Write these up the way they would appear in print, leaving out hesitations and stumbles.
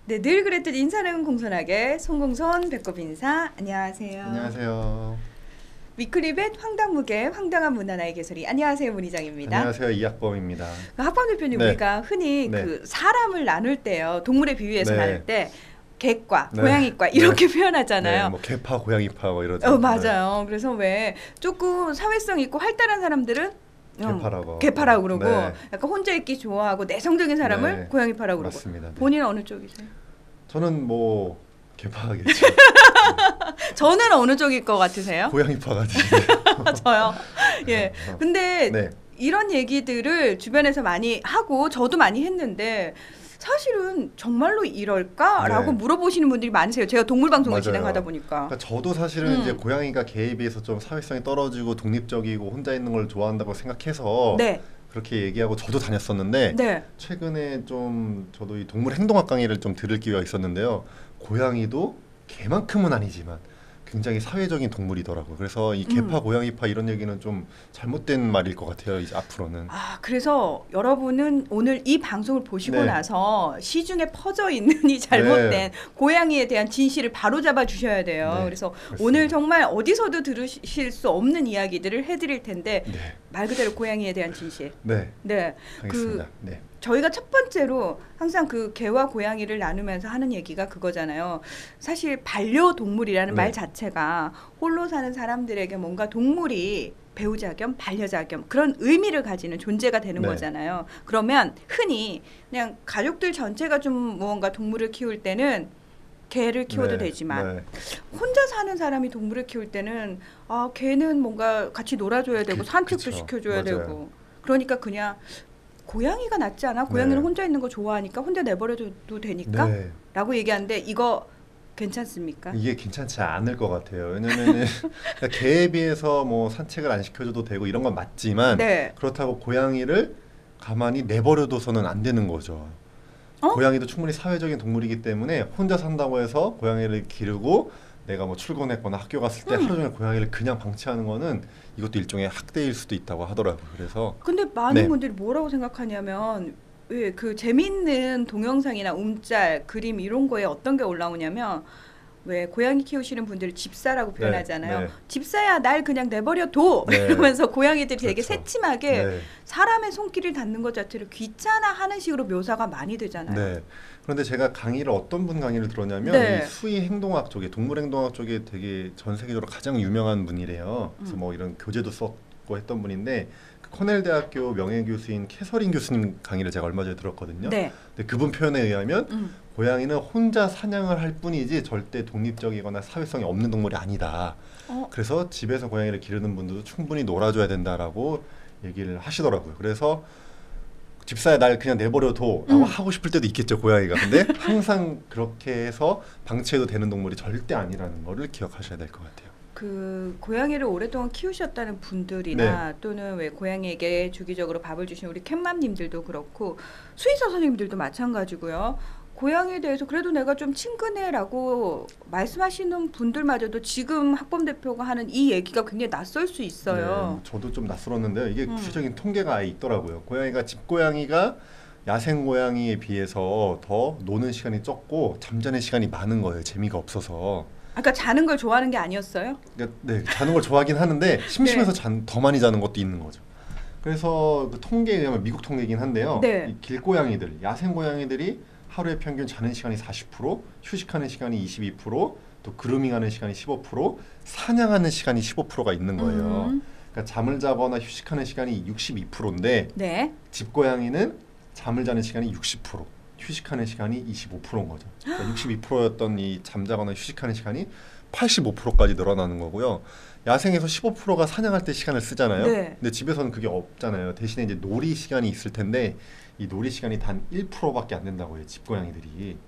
네, 늘 그랬듯 인사는 공손하게 송공손 배꼽 인사. 안녕하세요. 안녕하세요. 위클리벳 황당무계 황당한 문화나의 개소리. 안녕하세요, 문희정입니다. 안녕하세요. 이학범입니다. 학범 대표님, 네. 우리가 흔히 네. 그 사람을 나눌 때요, 동물에 비유해서 네. 나눌 때 개과, 네. 고양이과 이렇게 표현하잖아요. 네, 뭐 개파, 고양이파 뭐 이러죠. 맞아요. 그래서 왜 조금 사회성 있고 활달한 사람들은 개파라고 그러고 네. 약간 혼자 있기 좋아하고 내성적인 사람을 네. 고양이파라고 그러고. 맞습니다. 네. 본인은 어느 쪽이세요? 저는 뭐 개파겠죠. 저는 어느 쪽일 것 같으세요? 고양이파 같은데. 저요. 예. 근데 네. 이런 얘기들을 주변에서 많이 하고 저도 많이 했는데 사실은 정말로 이럴까라고 네. 물어보시는 분들이 많으세요. 제가 동물 방송을 맞아요. 진행하다 보니까. 그러니까 저도 사실은 이제 고양이가 개에 비해서 좀 사회성이 떨어지고 독립적이고 혼자 있는 걸 좋아한다고 생각해서 네. 그렇게 얘기하고 저도 다녔었는데 네. 최근에 좀 저도 이 동물 행동학 강의를 좀 들을 기회가 있었는데요. 고양이도 개만큼은 아니지만 굉장히 사회적인 동물이더라고요. 그래서 이 개파, 고양이파 이런 얘기는 좀 잘못된 말일 것 같아요. 이제 앞으로는. 그래서 여러분은 오늘 이 방송을 보시고 네. 나서 시중에 퍼져 있는 이 잘못된 네. 고양이에 대한 진실을 바로잡아 주셔야 돼요. 네, 그래서 그렇습니다. 오늘 정말 어디서도 들으실 수 없는 이야기들을 해드릴 텐데 네. 말 그대로 고양이에 대한 진실. 네. 네. 하겠습니다. 네. 저희가 첫 번째로 항상 그 개와 고양이를 나누면서 하는 얘기가 그거잖아요. 사실 반려동물이라는 네. 말 자체가 홀로 사는 사람들에게 뭔가 동물이 배우자 겸 반려자 겸 그런 의미를 가지는 존재가 되는 네. 거잖아요. 그러면 흔히 그냥 가족들 전체가 좀 무언가 동물을 키울 때는 개를 키워도 네. 되지만 네. 혼자 사는 사람이 동물을 키울 때는 개는 뭔가 같이 놀아줘야 되고 산책도 그쵸. 시켜줘야 맞아요. 되고 그러니까 그냥 고양이가 낫지 않아? 고양이는 네. 혼자 있는 거 좋아하니까 혼자 내버려둬도 되니까? 네. 라고 얘기하는데 이거 괜찮습니까? 이게 괜찮지 않을 것 같아요. 왜냐면은 그러니까 개에 비해서 뭐 산책을 안 시켜줘도 되고 이런 건 맞지만 네. 그렇다고 고양이를 가만히 내버려둬서는 안 되는 거죠. 어? 고양이도 충분히 사회적인 동물이기 때문에 혼자 산다고 해서 고양이를 기르고 내가 뭐 출근했거나 학교 갔을 때 하루 종일 고양이를 그냥 방치하는 거는 이것도 일종의 학대일 수도 있다고 하더라고요. 그래서 근데 많은 네. 분들이 뭐라고 생각하냐면 왜 그 재밌는 동영상이나 움짤, 그림 이런 거에 어떤 게 올라오냐면 왜 고양이 키우시는 분들을 집사라고 표현하잖아요. 네. 집사야 날 그냥 내버려둬 네. 이러면서 고양이들이 되게 그렇죠. 새침하게 네. 사람의 손길을 닿는 것 자체를 귀찮아하는 식으로 묘사가 많이 되잖아요. 네. 그런데 제가 강의를 어떤 분 강의를 들었냐면 네. 이 수의 행동학 쪽에 동물 행동학 쪽에 되게 전 세계적으로 가장 유명한 분이래요. 그래서 뭐 이런 교재도 썼고 했던 분인데 그 코넬 대학교 명예 교수인 캐서린 교수님 강의를 제가 얼마 전에 들었거든요. 네. 근데 그분 표현에 의하면 고양이는 혼자 사냥을 할 뿐이지 절대 독립적이거나 사회성이 없는 동물이 아니다. 그래서 집에서 고양이를 기르는 분들도 충분히 놀아줘야 된다라고 얘기를 하시더라고요. 그래서 집사야 날 그냥 내버려둬라고 하고 싶을 때도 있겠죠, 고양이가. 근데 항상 그렇게 해서 방치해도 되는 동물이 절대 아니라는 거를 기억하셔야 될 것 같아요. 그 고양이를 오랫동안 키우셨다는 분들이나 또는 왜 고양이에게 주기적으로 밥을 주시는 우리 캣맘님들도 그렇고 수의사 선생님들도 마찬가지고요. 고양이에 대해서 그래도 내가 좀 친근해라고 말씀하시는 분들마저도 지금 학범 대표가 하는 이 얘기가 굉장히 낯설 수 있어요. 네, 저도 좀 낯설었는데요. 이게 구체적인 통계가 아예 있더라고요. 고양이가 집고양이가 야생 고양이에 비해서 더 노는 시간이 적고 잠자는 시간이 많은 거예요. 재미가 없어서. 아까 자는 걸 좋아하는 게 아니었어요? 그러니까 네, 자는 걸 좋아하긴 하는데 심심해서 더 많이 자는 것도 있는 거죠. 그래서 그 통계에 의하면 미국 통계이긴 한데요. 네. 이 길고양이들, 야생 고양이들이 하루에 평균 자는 시간이 40%, 휴식하는 시간이 22%, 또 그루밍하는 시간이 15%, 사냥하는 시간이 15%가 있는 거예요. 그러니까 잠을 자거나 휴식하는 시간이 62%인데 네. 집고양이는 잠을 자는 시간이 60%, 휴식하는 시간이 25%인 거죠. 그러니까 62%였던 이 잠자거나 휴식하는 시간이 85%까지 늘어나는 거고요. 야생에서 15%가 사냥할 때 시간을 쓰잖아요. 네. 근데 집에서는 그게 없잖아요. 대신에 이제 놀이 시간이 있을 텐데 이 놀이 시간이 단 1%밖에 안 된다고 해요. 집고양이들이.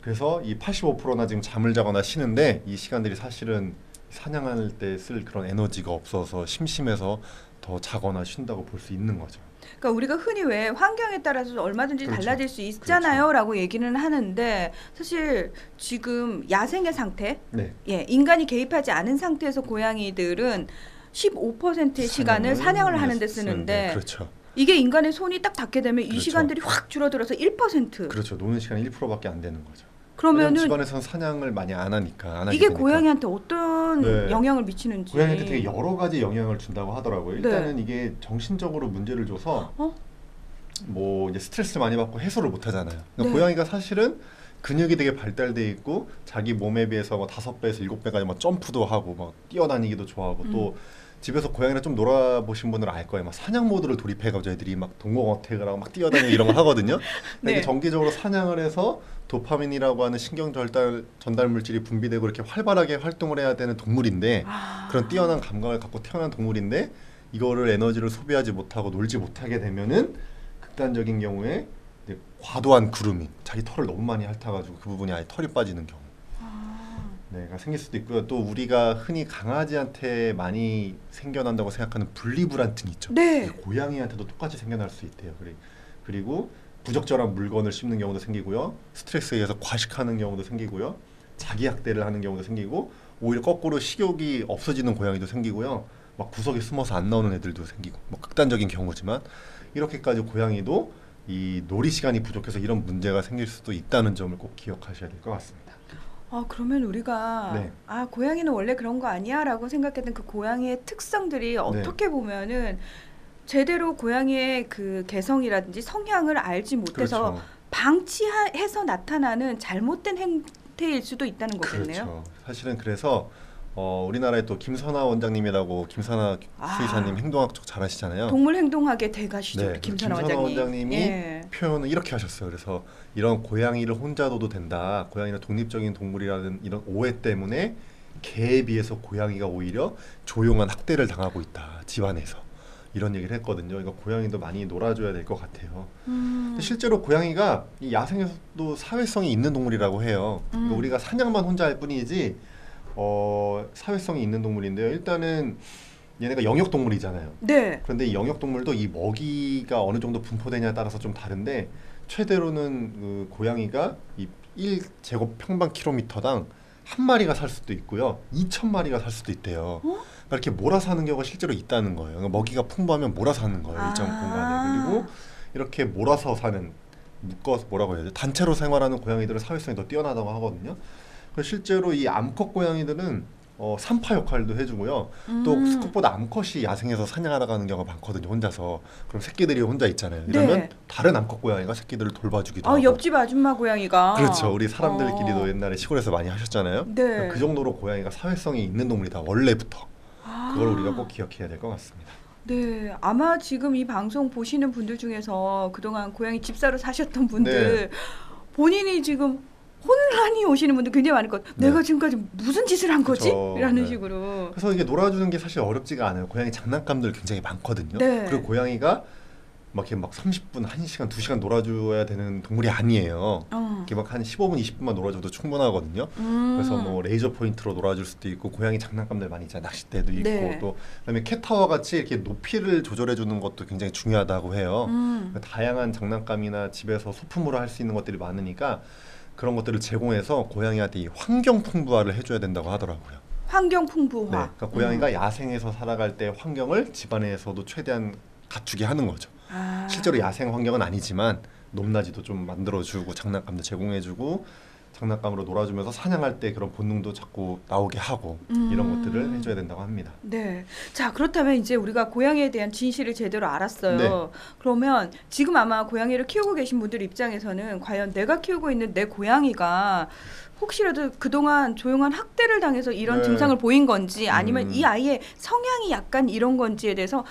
그래서 이 85%나 지금 잠을 자거나 쉬는데 이 시간들이 사실은 사냥할 때 쓸 그런 에너지가 없어서 심심해서 더 자거나 쉰다고 볼 수 있는 거죠. 그러니까 우리가 흔히 왜 환경에 따라서 얼마든지 그렇죠. 달라질 수 있잖아요 라고 얘기는 하는데 사실 지금 야생의 상태 네. 인간이 개입하지 않은 상태에서 고양이들은 15%의 시간을 사냥을 하는 데 쓰는데 그렇죠. 이게 인간의 손이 딱 닿게 되면 이 그렇죠. 시간들이 확 줄어들어서 1%. 그렇죠. 노는 시간이 1%밖에 안 되는 거죠. 그러면은 집안에서는 사냥을 많이 안 하니까 안 하게 이게 되니까. 고양이한테 어떤 네. 영향을 미치는지. 고양이한테 되게 여러 가지 영향을 준다고 하더라고요. 네. 일단은 이게 정신적으로 문제를 줘서 뭐 이제 스트레스 많이 받고 해소를 못 하잖아요. 그러니까 네. 고양이가 사실은 근육이 되게 발달돼 있고 자기 몸에 비해서 뭐 5배에서 7배까지 막 점프도 하고 막 뛰어다니기도 좋아하고 또 집에서 고양이랑 좀 놀아보신 분들은 알 거예요. 막 사냥 모드를 대입해가지고 애들이 막 동공어택을 하고 막 뛰어다니고 이런 거 하거든요. 네. 이게 정기적으로 사냥을 해서 도파민이라고 하는 신경 전달 물질이 분비되고 이렇게 활발하게 활동을 해야 되는 동물인데 그런 뛰어난 감각을 갖고 태어난 동물인데 이거를 에너지를 소비하지 못하고 놀지 못하게 되면은 극단적인 경우에 이제 과도한 그루밍, 자기 털을 너무 많이 핥아가지고 그 부분이 아예 털이 빠지는 경우. 가 생길 수도 있고요. 또 우리가 흔히 강아지한테 많이 생겨난다고 생각하는 분리불안증 있죠. 네. 이게 고양이한테도 똑같이 생겨날 수 있대요. 그리고 부적절한 물건을 씹는 경우도 생기고요. 스트레스에 의해서 과식하는 경우도 생기고요. 자기 학대를 하는 경우도 생기고 오히려 거꾸로 식욕이 없어지는 고양이도 생기고요. 막 구석에 숨어서 안 나오는 애들도 생기고 뭐 극단적인 경우지만 이렇게까지 고양이도 이 놀이 시간이 부족해서 이런 문제가 생길 수도 있다는 점을 꼭 기억하셔야 될 것 같습니다. 그러면 우리가 네. 고양이는 원래 그런 거 아니야 라고 생각했던 그 고양이의 특성들이 어떻게 보면은 제대로 고양이의 그 개성이라든지 성향을 알지 못해서 그렇죠. 방치해서 나타나는 잘못된 행태일 수도 있다는 거겠네요. 그렇죠. 사실은 그래서 우리나라에 또 김선아 원장님이라고 김선아 수의사님 행동학 쪽 잘하시잖아요. 동물행동학의 대가시죠. 네, 김선아 김선아 원장님. 원장님이 예. 표현을 이렇게 하셨어요. 그래서 이런 고양이를 혼자 둬도 된다. 고양이는 독립적인 동물이라는 이런 오해 때문에 개에 비해서 고양이가 오히려 조용한 학대를 당하고 있다. 집안에서. 이런 얘기를 했거든요. 그러니까 고양이도 많이 놀아줘야 될 것 같아요. 근데 실제로 고양이가 이 야생에서도 사회성이 있는 동물이라고 해요. 그러니까 우리가 사냥만 혼자 할 뿐이지 사회성이 있는 동물인데요. 일단은 얘네가 영역 동물이잖아요. 네. 그런데 이 영역 동물도 이 먹이가 어느 정도 분포되냐에 따라서 좀 다른데 최대로는 그 고양이가 이 1제곱평방킬로미터당 한 마리가 살 수도 있고요. 2,000마리가 살 수도 있대요. 그러니까 이렇게 몰아서 하는 경우가 실제로 있다는 거예요. 그러니까 먹이가 풍부하면 몰아서 하는 거예요. 일정 공간에. 그리고 이렇게 몰아서 사는 묶어서 뭐라고 해야 되죠? 단체로 생활하는 고양이들은 사회성이 더 뛰어나다고 하거든요. 그래서 실제로 이 암컷 고양이들은 산파 역할도 해주고요. 또 수컷보다 암컷이 야생에서 사냥하러 가는 경우가 많거든요. 혼자서. 그럼 새끼들이 혼자 있잖아요. 이러면 네. 다른 암컷 고양이가 새끼들을 돌봐주기도 하고. 옆집 아줌마 고양이가. 그렇죠. 우리 사람들끼리도 옛날에 시골에서 많이 하셨잖아요. 네. 그 정도로 고양이가 사회성이 있는 동물이다. 원래부터. 그걸 우리가 꼭 기억해야 될 것 같습니다. 네, 아마 지금 이 방송 보시는 분들 중에서 그동안 고양이 집사로 사셨던 분들 본인이 지금 혼란이 오시는 분들 굉장히 많을 것 같아요. 내가 지금까지 무슨 짓을 한 거지? 그쵸. 라는 식으로. 그래서 이게 놀아주는 게 사실 어렵지가 않아요. 고양이 장난감들 굉장히 많거든요. 네. 그리고 고양이가 막 이렇게 막 30분, 1시간, 2시간 놀아줘야 되는 동물이 아니에요. 이렇게 막 한 15분, 20분만 놀아줘도 충분하거든요. 그래서 뭐 레이저 포인트로 놀아줄 수도 있고 고양이 장난감들 많이 있잖아요. 낚싯대도 있고 네. 또 그다음에 캣타워 같이 이렇게 높이를 조절해 주는 것도 굉장히 중요하다고 해요. 다양한 장난감이나 집에서 소품으로 할 수 있는 것들이 많으니까 그런 것들을 제공해서 고양이한테 이 환경 풍부화를 해줘야 된다고 하더라고요. 환경 풍부화. 네, 그러니까 고양이가 야생에서 살아갈 때 환경을 집안에서도 최대한 갖추게 하는 거죠. 실제로 야생 환경은 아니지만 높낮이도 좀 만들어주고 장난감도 제공해주고 장난감으로 놀아주면서 사냥할 때 그런 본능도 자꾸 나오게 하고 이런 것들을 해줘야 된다고 합니다. 네. 자, 그렇다면 이제 우리가 고양이에 대한 진실을 제대로 알았어요. 네. 그러면 지금 아마 고양이를 키우고 계신 분들 입장에서는 과연 내가 키우고 있는 내 고양이가 혹시라도 그동안 조용한 학대를 당해서 이런 네. 증상을 보인 건지 아니면 이 아이의 성향이 약간 이런 건지에 대해서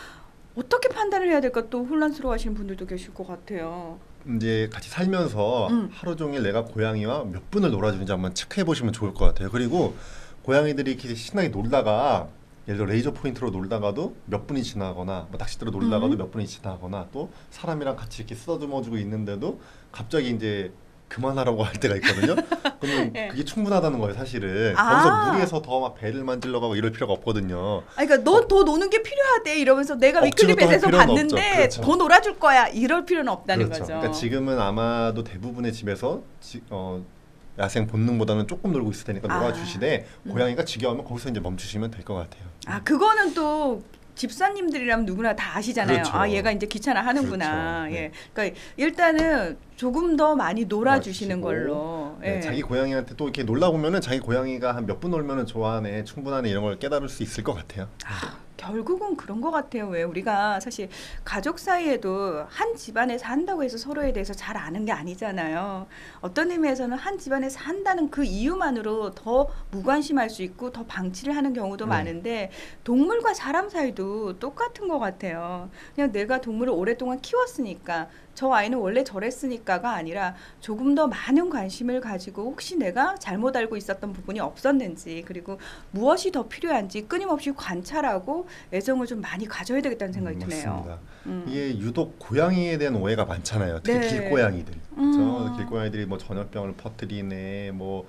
어떻게 판단을 해야 될까 또 혼란스러워하시는 분들도 계실 것 같아요. 이제 같이 살면서 하루 종일 내가 고양이와 몇 분을 놀아주는지 한번 체크해 보시면 좋을 것 같아요. 그리고 고양이들이 이렇게 신나게 놀다가 예를 들어 레이저 포인트로 놀다가도 몇 분이 지나거나 뭐 낚싯대로 놀다가도 몇 분이 지나거나 또 사람이랑 같이 이렇게 쓰다듬어주고 있는데도 갑자기 이제 그만하라고 할 때가 있거든요. 그러면 네. 그게 충분하다는 거예요, 사실은. 거기서 무리해서 더 막 배를 만지려고 하고 이럴 필요가 없거든요. 그러니까 너 더 노는 게 필요하대 이러면서 내가 억지로 위클리 또할 뱃에서 필요는 봤는데 없죠. 그렇죠. 더 놀아줄 거야 이럴 필요는 없다는 그렇죠. 거죠. 그러니까 지금은 아마도 대부분의 집에서 야생 본능보다는 조금 놀고 있을 테니까 놀아주시되 고양이가 지겨우면 거기서 이제 멈추시면 될 것 같아요. 그거는 또 집사님들이라면 누구나 다 아시잖아요. 그렇죠. 아, 얘가 이제 귀찮아 하는구나. 그렇죠. 네. 예. 그러니까 일단은 조금 더 많이 놀아주시는 놀아주시고, 걸로. 네, 예. 자기 고양이한테 또 이렇게 놀라 보면은 자기 고양이가 한 몇 분 놀면은 좋아하네, 충분하네 이런 걸 깨달을 수 있을 것 같아요. 결국은 그런 것 같아요. 왜 우리가 사실 가족 사이에도 한 집안에 산다고 해서 서로에 대해서 잘 아는 게 아니잖아요. 어떤 의미에서는 한 집안에 산다는 그 이유만으로 더 무관심할 수 있고 더 방치를 하는 경우도 네. 많은데 동물과 사람 사이도 똑같은 것 같아요. 그냥 내가 동물을 오랫동안 키웠으니까 저 아이는 원래 저랬으니까가 아니라 조금 더 많은 관심을 가지고 혹시 내가 잘못 알고 있었던 부분이 없었는지 그리고 무엇이 더 필요한지 끊임없이 관찰하고 애정을 좀 많이 가져야 되겠다는 생각이 드네요. 맞습니다. 이게 유독 고양이에 대한 오해가 많잖아요. 특히 네. 길고양이들. 그렇죠? 길고양이들이 뭐 전염병을 퍼뜨리네, 뭐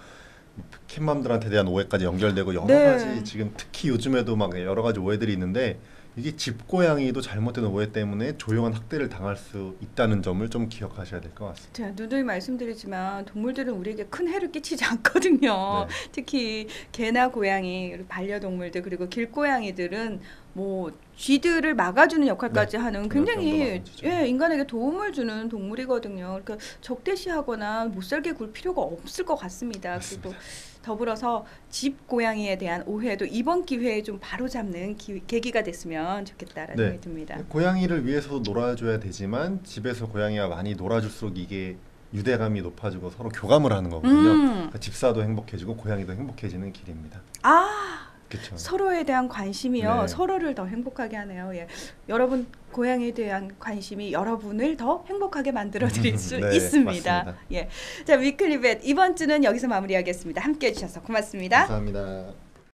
캣맘들한테 대한 오해까지 연결되고 여러 네. 가지 지금 특히 요즘에도 막 여러 가지 오해들이 있는데 이게 집고양이도 잘못된 오해 때문에 조용한 학대를 당할 수 있다는 점을 좀 기억하셔야 될 것 같습니다. 제가 누누이 말씀드리지만 동물들은 우리에게 큰 해를 끼치지 않거든요. 네. 특히 개나 고양이, 그리고 반려동물들 그리고 길고양이들은 뭐 쥐들을 막아주는 역할까지 네. 하는 전염병도 굉장히 막아주죠. 예, 인간에게 도움을 주는 동물이거든요. 그러니까 적대시하거나 못살게 굴 필요가 없을 것 같습니다. 맞습니다. 그리고 더불어서 집 고양이에 대한 오해도 이번 기회에 좀 바로잡는 계기가 됐으면 좋겠다라는 네. 생각이 듭니다. 고양이를 위해서도 놀아줘야 되지만 집에서 고양이가 많이 놀아줄수록 이게 유대감이 높아지고 서로 교감을 하는 거거든요. 그러니까 집사도 행복해지고 고양이도 행복해지는 길입니다. 아, 그렇죠. 서로에 대한 관심이요. 네. 서로를 더 행복하게 하네요. 예. 여러분 고양이에 대한 관심이 여러분을 더 행복하게 만들어 드릴 수 네, 있습니다. 맞습니다. 예. 자, 위클리벳 이번 주는 여기서 마무리하겠습니다. 함께 해 주셔서 고맙습니다. 감사합니다.